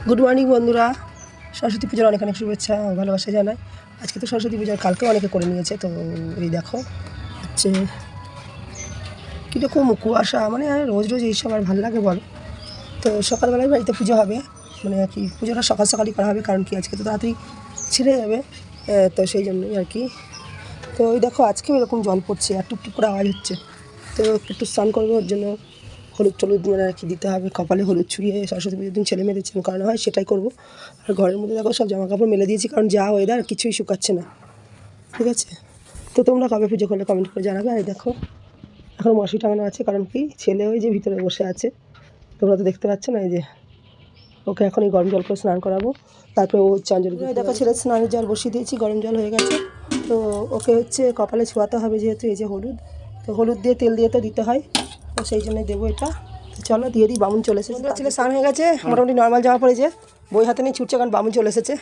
Good morning বন্ধুরা, সরস্বতী পুজোর অনেক অনেক শুভেচ্ছা ভালোবাসা জানাই। আজকে তো সরস্বতী পুজোর, কালকেও অনেকে করে নিয়েছে। তো এই দেখো হচ্ছে কীরকম কুয়াশা, মানে রোজ রোজ এইসব আর ভালো লাগে বলো। তো সকালবেলায় বাড়িতে পুজো হবে, মানে আর কি পুজোটা সকাল সকালই করা হবে, কারণ কি আজকে তো তাড়াতাড়ি ছেড়ে যাবে, তো সেই জন্যই আর কি। তো ওই দেখো আজকেও এরকম জল পড়ছে আর টুকটুক করে আওয়াজ হচ্ছে। তো একটু স্নান করবো, ওর জন্য হলুদ টলুদ মানে আর কি দিতে হবে, কপালে হলুদ ছুঁয়ে সরস্বতী পুজোর দিন ছেলে মেয়েদের চান করানো হয়, সেটাই করবো। আর ঘরের মধ্যে দেখো সব জামা কাপড় মেলে দিয়েছি, কারণ যা ওয়েদার কিছুই শুকাচ্ছে না, ঠিক আছে। তো তোমরা কবে পুজো করলে কমেন্ট করে জানাবে। আর দেখো এখন মশি টাঙানো আছে, কারণ কি ছেলে ওই যে ভিতরে বসে আছে, তোমরা তো দেখতে পাচ্ছ না। এই যে ওকে এখন এই গরম জল করে স্নান করাবো, তারপরে ও হচ্ছে অঞ্জলি। দেখো ছেলে স্নানের জল বসিয়ে দিয়েছি, গরম জল হয়ে গেছে। তো ওকে হচ্ছে কপালে ছোঁয়াতে হবে, যেহেতু এই যে হলুদ, তো হলুদ দিয়ে তেল দিয়ে তো দিতে হয়, তো সেই জন্যই দেবো এটা। তো চলো দিয়ে দিই, বামুন চলে এসেছে। ছেলে স্নান হয়ে গেছে, মোটামুটি নর্মাল জামা পড়েছে, বই হাতে নিয়ে ছুটছে, কারণ বামুন চলে এসেছে।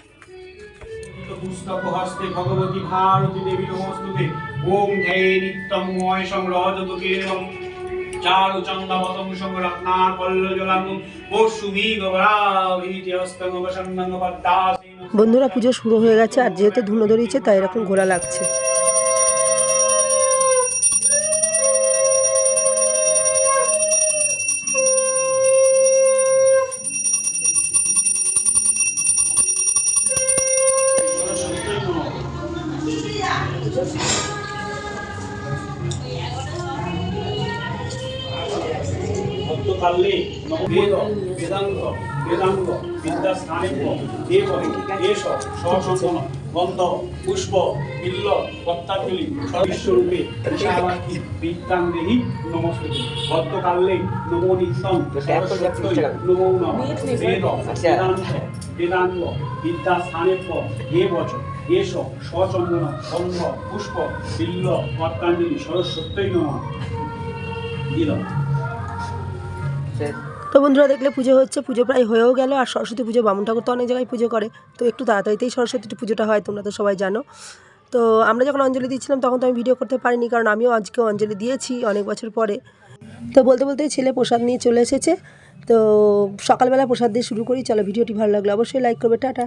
পুস্তক হস্তে ভগবতী ভারতী দেবী নমস্তুতে। ওম হে নিত্যং ময় সংরজতু কেরম চারু চন্দাবতং সংরত্নার পল্লজলাং পশুমি গবরাভীতি হস্তং অবসন্নং পদ্মাসীন। বন্ধুরা পুজো শুরু হয়ে গেছে, আর যেহেতু ধুনো ধরিয়েছে তাই এরকম ঘোরা লাগছে। ভক্তকালে বেদ বেদান্ত বেদাঙ্গ বিদ্যাস্থানেভ্য দেব এষ সচন্দন গন্ধ পুষ্প বিল্ল পত্তাঞ্জলি সর্বিশ্বরূপে ঈশাবাক্যি বিদ্যাং দেহি নমস্তুতে। ভক্তকালে নমো নিত্যং সরস্বত্যৈ নমো নমঃ। বেদ বেদান্ত বেদাঙ্গ বিদ্যাস্থানেভ্য দেব এষ সচন্দন গন্ধ পুষ্প বিল্ল পত্তাঞ্জলি সরস্বত্যৈ নমঃ। দিলাম। তো বন্ধুরা দেখলে পুজো হচ্ছে, পুজো প্রায় হয়েও গেল। আর সরস্বতী পুজো বামুন ঠাকুর তো অনেক জায়গায় পুজো করে, তো একটু তাড়াতাড়িতেই সরস্বতী পুজোটা হয়, তোমরা তো সবাই জানো। তো আমরা যখন অঞ্জলি দিচ্ছিলাম তখন তো আমি ভিডিও করতে পারিনি, কারণ আমিও আজকে অঞ্জলি দিয়েছি অনেক বছর পরে। তো বলতে বলতেই ছেলে প্রসাদ নিয়ে চলে এসেছে। তো সকালবেলা প্রসাদ দিয়ে শুরু করি। চলো, ভিডিওটি ভালো লাগলে অবশ্যই লাইক করবে। টাটা।